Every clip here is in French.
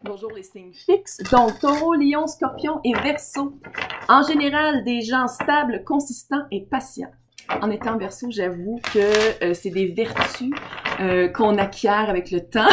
Bonjour les signes fixes, donc Taureau, Lion, Scorpion et Verseau. En général, des gens stables, consistants et patients. En étant Verseau, j'avoue que c'est des vertus qu'on acquiert avec le temps.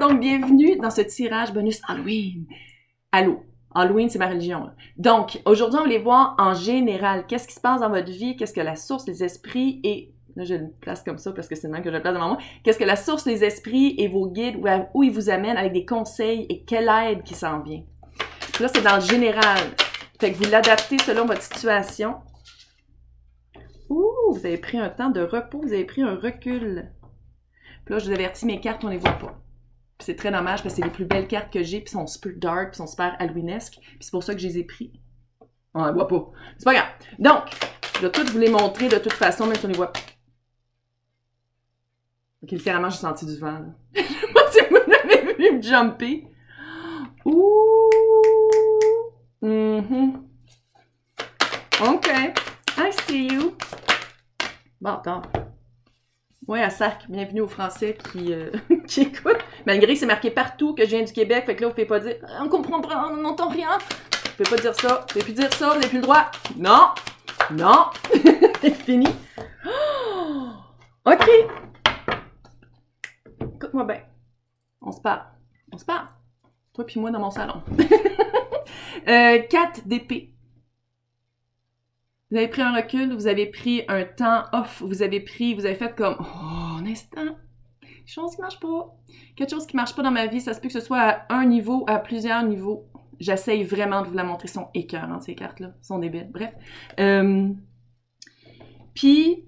Donc, bienvenue dans ce tirage bonus Halloween. Allô, Halloween, c'est ma religion. Donc, aujourd'hui, on va les voir en général. Qu'est-ce qui se passe dans votre vie? Qu'est-ce que la source, les esprits et... Là, je le place comme ça parce que c'est le même que je le place devant moi. Qu'est-ce que la source, les esprits et vos guides, où ils vous amènent avec des conseils et quelle aide qui s'en vient. Là, c'est dans le général. Fait que vous l'adaptez selon votre situation. Ouh, vous avez pris un temps de repos, vous avez pris un recul. Puis là, je vous avertis, mes cartes, on les voit pas. Puis c'est très dommage parce que c'est les plus belles cartes que j'ai, puis sont super dark, puis sont super halloweenesques. Puis c'est pour ça que je les ai pris. On les voit pas. C'est pas grave. Donc, je vais toutes vous les montrer de toute façon, même si on les voit pas. Ok, littéralement, j'ai senti du vent, là. Moi, si vous l'avez vu me jumper. Ouh! OK. I see you. Bon, attends. Ouais, à Sark, bienvenue aux Français qui écoutent. Malgré que c'est marqué partout que je viens du Québec, fait que là, vous pouvez pas dire « On comprend pas, on n'entend rien. » Vous pouvez pas dire ça, vous pouvez plus dire ça, vous n'avez plus le droit. Non! Non! C'est fini. OK. Écoute-moi bien. On se parle. On se parle. Toi puis moi dans mon salon. 4 d'épée. Vous avez pris un recul, vous avez pris un temps off, vous avez fait comme, oh, un instant, quelque chose qui marche pas. Quelque chose qui marche pas dans ma vie, ça se peut que ce soit à un niveau, à plusieurs niveaux. J'essaye vraiment de vous la montrer, elles sont écœurantes, ces cartes-là, elles sont débiles. Bref. Puis,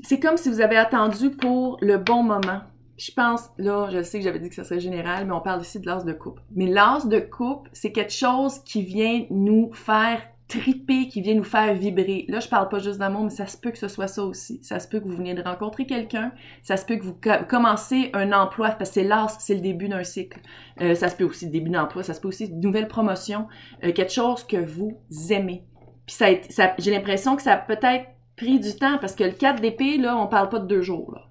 c'est comme si vous avez attendu pour le bon moment. Je pense, là, je sais que j'avais dit que ça serait général, mais on parle ici de l'as de coupe. Mais l'as de coupe, c'est quelque chose qui vient nous faire triper, qui vient nous faire vibrer. Là, je parle pas juste d'amour, mais ça se peut que ce soit ça aussi. Ça se peut que vous veniez de rencontrer quelqu'un, ça se peut que vous commencez un emploi, parce que c'est l'as, c'est le début d'un cycle. Ça se peut aussi le début d'emploi, ça se peut aussi une nouvelle promotion, quelque chose que vous aimez. Puis j'ai l'impression que ça a peut-être pris du temps, parce que le 4 d'épée, là, on parle pas de 2 jours, là.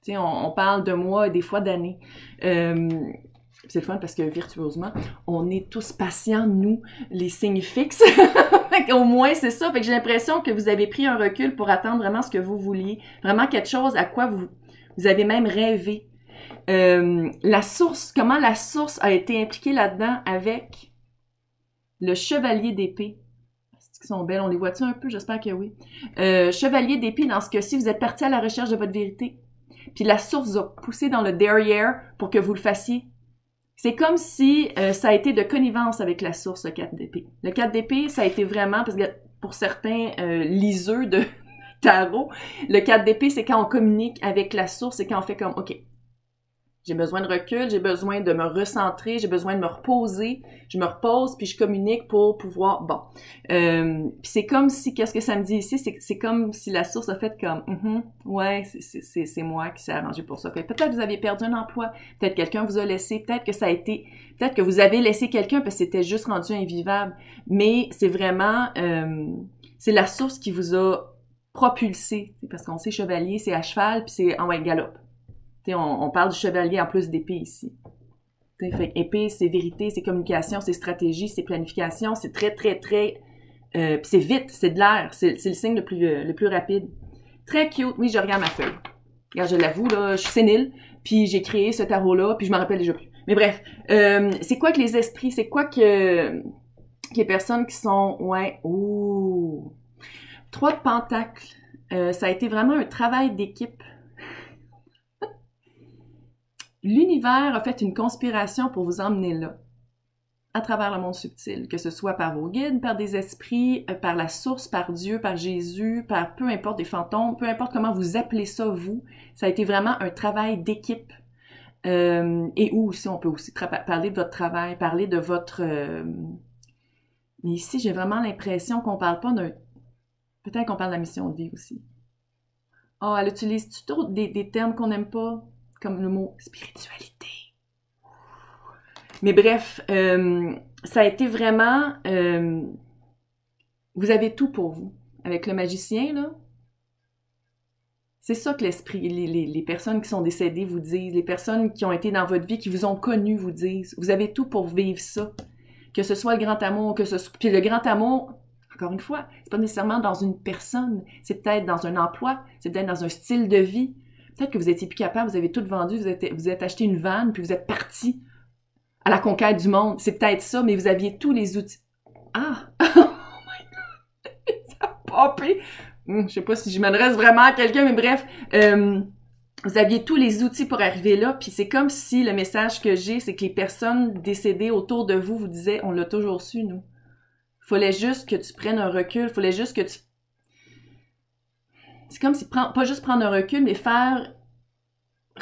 On parle de mois et des fois d'années. C'est le fun parce que virtuosement, on est tous patients, nous, les signes fixes. Au moins, c'est ça. Fait que j'ai l'impression que vous avez pris un recul pour attendre vraiment ce que vous vouliez. Vraiment quelque chose à quoi vous avez même rêvé. La source, comment la source a été impliquée là-dedans avec le chevalier d'épée. Qui sont belles, on les voit-tu un peu? J'espère que oui. Chevalier d'épée, dans ce cas-ci, vous êtes parti à la recherche de votre vérité. Puis la source vous a poussé dans le derrière pour que vous le fassiez. C'est comme si ça a été de connivence avec la source, le 4 d'épée. Le 4 d'épée, ça a été vraiment, parce que pour certains liseux de tarot, le 4 d'épée, c'est quand on communique avec la source, c'est quand on fait comme, OK, j'ai besoin de recul, j'ai besoin de me recentrer, j'ai besoin de me reposer, je me repose, puis je communique pour pouvoir, bon. Puis c'est comme si, qu'est-ce que ça me dit ici, c'est comme si la source a fait comme, ouais, c'est moi qui s'est arrangé pour ça. Peut-être que vous avez perdu un emploi, peut-être quelqu'un vous a laissé, peut-être que vous avez laissé quelqu'un parce que c'était juste rendu invivable, mais c'est vraiment, c'est la source qui vous a propulsé, parce qu'on sait chevalier, c'est à cheval, puis c'est en galope. On parle du chevalier en plus d'épée ici. Fait épée, c'est vérité, c'est communication, c'est stratégie, c'est planification, c'est très, très, très... puis c'est vite, c'est de l'air, c'est le signe le plus rapide. Très cute. Oui, je regarde ma feuille. Regarde, je l'avoue, là, je suis sénile, puis j'ai créé ce tarot-là, puis je m'en rappelle déjà plus. Mais bref, c'est quoi que les esprits, c'est quoi que les personnes qui sont... Ouais, ouh... 3 de pentacles. Ça a été vraiment un travail d'équipe. L'univers a fait une conspiration pour vous emmener là, à travers le monde subtil, que ce soit par vos guides, par des esprits, par la source, par Dieu, par Jésus, par peu importe des fantômes, peu importe comment vous appelez ça, vous, ça a été vraiment un travail d'équipe. Et où aussi, on peut aussi parler de votre travail, parler de votre... Mais ici, j'ai vraiment l'impression qu'on parle pas d'un... Peut-être qu'on parle de la mission de vie aussi. Oh, elle utilise des termes qu'on n'aime pas? Comme le mot spiritualité. Mais bref, ça a été vraiment... vous avez tout pour vous. Avec le magicien, là, C'est ça que l'esprit, les personnes qui sont décédées vous disent, les personnes qui ont été dans votre vie, qui vous ont connu vous disent. Vous avez tout pour vivre ça. Que ce soit le grand amour, que ce soit... Puis le grand amour, encore une fois, c'est pas nécessairement dans une personne, c'est peut-être dans un emploi, c'est peut-être dans un style de vie. Peut-être que vous étiez plus capable, vous avez tout vendu, vous êtes acheté une vanne, puis vous êtes parti à la conquête du monde. C'est peut-être ça, mais vous aviez tous les outils. Ah! Oh my God! Ça a popé! Je sais pas si je m'adresse vraiment à quelqu'un, mais bref, vous aviez tous les outils pour arriver là, puis c'est comme si le message que j'ai, c'est que les personnes décédées autour de vous vous disaient « On l'a toujours su, nous. » Fallait juste que tu prennes un recul, fallait juste que tu... C'est comme si, pas juste prendre un recul, mais faire...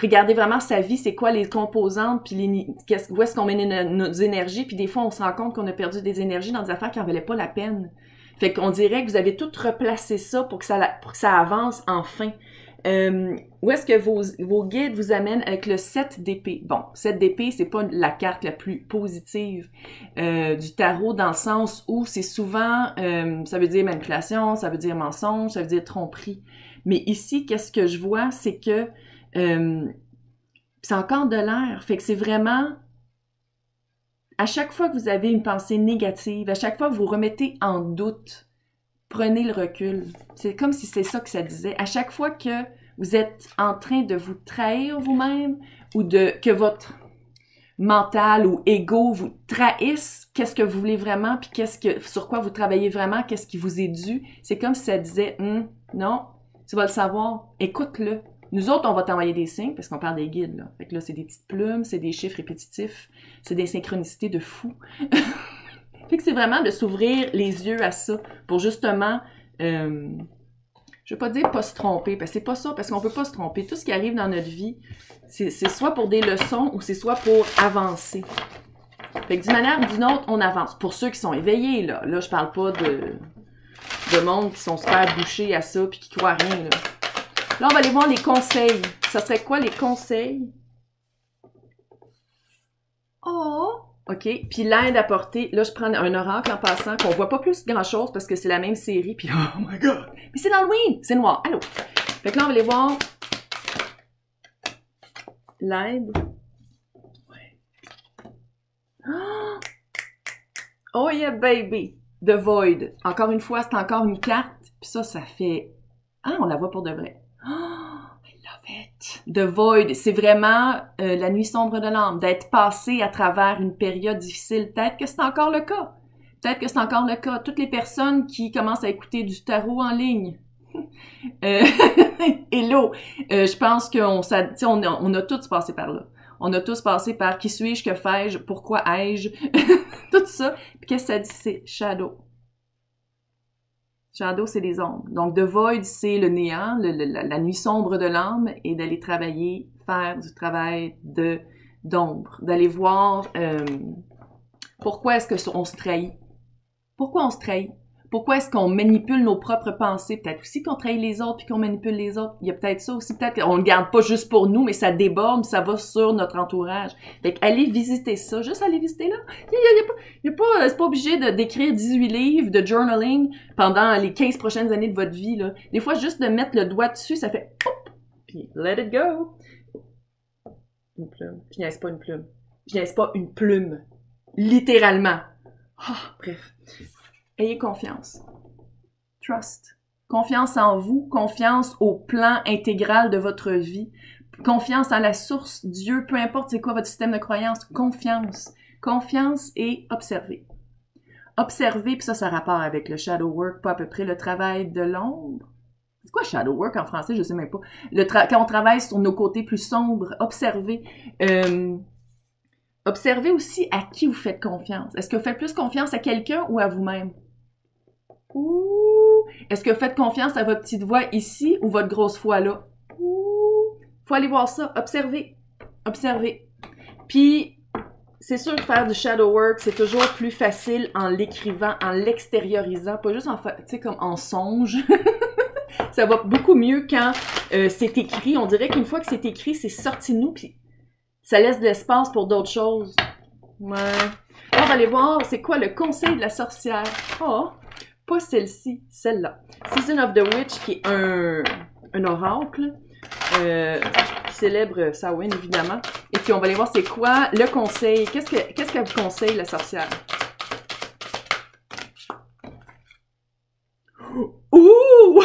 Regarder vraiment sa vie, c'est quoi les composantes, puis où est-ce qu'on met nos énergies, puis des fois, on se rend compte qu'on a perdu des énergies dans des affaires qui en valaient pas la peine. Fait qu'on dirait que vous avez tout replacé ça pour que ça avance enfin. Où est-ce que vos guides vous amènent avec le 7 d'épée? Bon, 7 d'épée, c'est pas la carte la plus positive du tarot dans le sens où c'est souvent, ça veut dire manipulation, ça veut dire mensonge, ça veut dire tromperie. Mais ici, qu'est-ce que je vois? C'est que c'est encore de l'air. Fait que c'est vraiment... À chaque fois que vous avez une pensée négative, à chaque fois que vous remettez en doute, prenez le recul. C'est comme si c'est ça que ça disait. À chaque fois que vous êtes en train de vous trahir vous-même ou que votre mental ou ego vous trahisse, qu'est-ce que vous voulez vraiment, puis sur quoi vous travaillez vraiment, qu'est-ce qui vous est dû, c'est comme si ça disait non, tu vas le savoir, écoute-le. Nous autres, on va t'envoyer des signes, parce qu'on parle des guides, là. Fait que là, c'est des petites plumes, c'est des chiffres répétitifs, c'est des synchronicités de fou. Fait que c'est vraiment de s'ouvrir les yeux à ça, pour justement, je vais pas dire pas se tromper, parce que c'est pas ça, parce qu'on peut pas se tromper. Tout ce qui arrive dans notre vie, c'est soit pour des leçons, ou c'est soit pour avancer. Fait que d'une manière ou d'une autre, on avance. Pour ceux qui sont éveillés, là je parle pas de monde qui sont super bouchés à ça, puis qui croient à rien, là. Là, on va aller voir les conseils. Ça serait quoi les conseils? Oh! OK. Puis l'aide apportée. Là, je prends un oracle en passant, qu'on voit pas plus grand-chose parce que c'est la même série. Puis, oh my God! Mais c'est d'Halloween! C'est noir. Allô? Fait que là, on va aller voir l'aide. Ouais. Oh yeah, baby! The Void. Encore une fois, c'est encore une carte. Puis ça fait... Ah, on la voit pour de vrai. Oh, I love it. The Void, c'est vraiment la nuit sombre de l'âme, d'être passé à travers une période difficile. Peut-être que c'est encore le cas. Peut-être que c'est encore le cas. Toutes les personnes qui commencent à écouter du tarot en ligne. Hello! Je pense qu'on a tous passé par là. On a tous passé par qui suis-je, que fais-je, pourquoi ai-je, tout ça. Puis qu'est-ce que ça dit? C'est shadow. Shadow, c'est les ombres. Donc, The Void, c'est le néant, la nuit sombre de l'âme, et d'aller travailler, faire du travail d'ombre, d'aller voir pourquoi est-ce qu'on se trahit. Pourquoi on se trahit? Pourquoi est-ce qu'on manipule nos propres pensées? Peut-être aussi qu'on trahit les autres puis qu'on manipule les autres. Il y a peut-être ça aussi. Peut-être qu'on le garde pas juste pour nous, mais ça déborde, ça va sur notre entourage. Fait qu'allez visiter ça. Juste aller visiter là. C'est pas obligé d'écrire 18 livres de journaling pendant les 15 prochaines années de votre vie, là. Des fois, juste de mettre le doigt dessus, ça fait hop! Puis let it go! Une plume. Je niaise pas une plume. Je niaise pas une plume. Littéralement. Bref. Ayez confiance. Trust. Confiance en vous, confiance au plan intégral de votre vie, confiance en la source, Dieu, peu importe c'est quoi votre système de croyance, confiance. Confiance et observer. Observer, puis ça a rapport avec le shadow work, pas à peu près le travail de l'ombre. C'est quoi shadow work en français? Je sais même pas. Quand on travaille sur nos côtés plus sombres, observer. Observez aussi à qui vous faites confiance. Est-ce que vous faites plus confiance à quelqu'un ou à vous-même? Ouh! Est-ce que vous faites confiance à votre petite voix ici ou votre grosse voix là? Ouh! Faut aller voir ça. Observez. Observez. Puis, c'est sûr que faire du shadow work, c'est toujours plus facile en l'écrivant, en l'extériorisant, pas juste comme en songe. Ça va beaucoup mieux quand c'est écrit. On dirait qu'une fois que c'est écrit, c'est sorti de nous, puis ça laisse de l'espace pour d'autres choses. Ouais. Là, on va aller voir, c'est quoi le conseil de la sorcière? Oh, pas celle-ci, celle-là. Season of the Witch, qui est un oracle. qui célèbre Samhain, évidemment. Et puis, on va aller voir c'est quoi le conseil. Qu'est-ce qu'elle vous conseille, la sorcière? Ouh!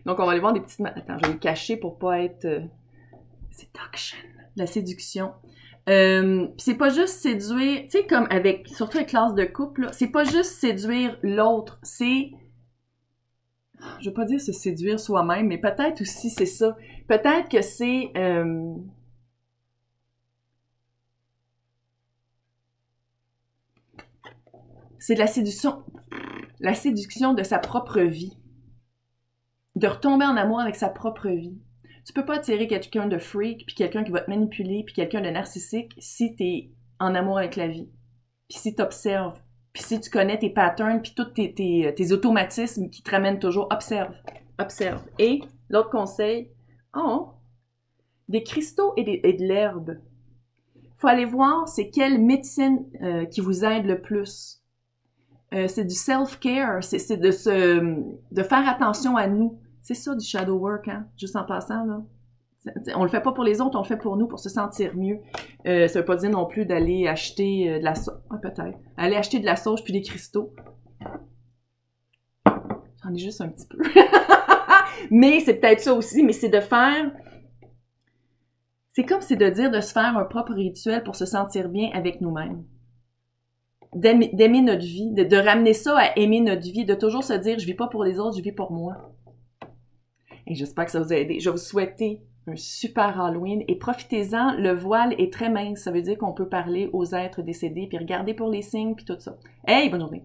Donc, on va aller voir des petites... Attends, je vais le cacher pour pas être... Séduction. La séduction. C'est pas juste séduire... Tu sais, comme avec... Surtout avec classe de couple, c'est pas juste séduire l'autre, c'est... Je veux pas dire se séduire soi-même, mais peut-être aussi c'est ça. Peut-être que c'est... c'est la séduction de sa propre vie. De retomber en amour avec sa propre vie. Tu peux pas attirer quelqu'un de freak, puis quelqu'un qui va te manipuler, puis quelqu'un de narcissique si t'es en amour avec la vie. Puis si t'observes, puis si tu connais tes patterns, puis tous tes automatismes qui te ramènent toujours, observe. Observe. Et l'autre conseil, des cristaux et de l'herbe. Faut aller voir c'est quelle médecine qui vous aide le plus. C'est du self-care, c'est de faire attention à nous. C'est ça du shadow work, hein, juste en passant, là. On le fait pas pour les autres, on le fait pour nous, pour se sentir mieux. Ça veut pas dire non plus d'aller acheter de la sauge. Ah, peut-être. Aller acheter de la sauge puis des cristaux. J'en ai juste un petit peu. Mais c'est peut-être ça aussi, mais c'est de faire... C'est comme c'est de dire de se faire un propre rituel pour se sentir bien avec nous-mêmes. D'aimer notre vie, de ramener ça à aimer notre vie, de toujours se dire « je vis pas pour les autres, je vis pour moi ». Et j'espère que ça vous a aidé. Je vais vous souhaiter un super Halloween et profitez-en, le voile est très mince, ça veut dire qu'on peut parler aux êtres décédés puis regarder pour les signes puis tout ça. Hey, bonne journée!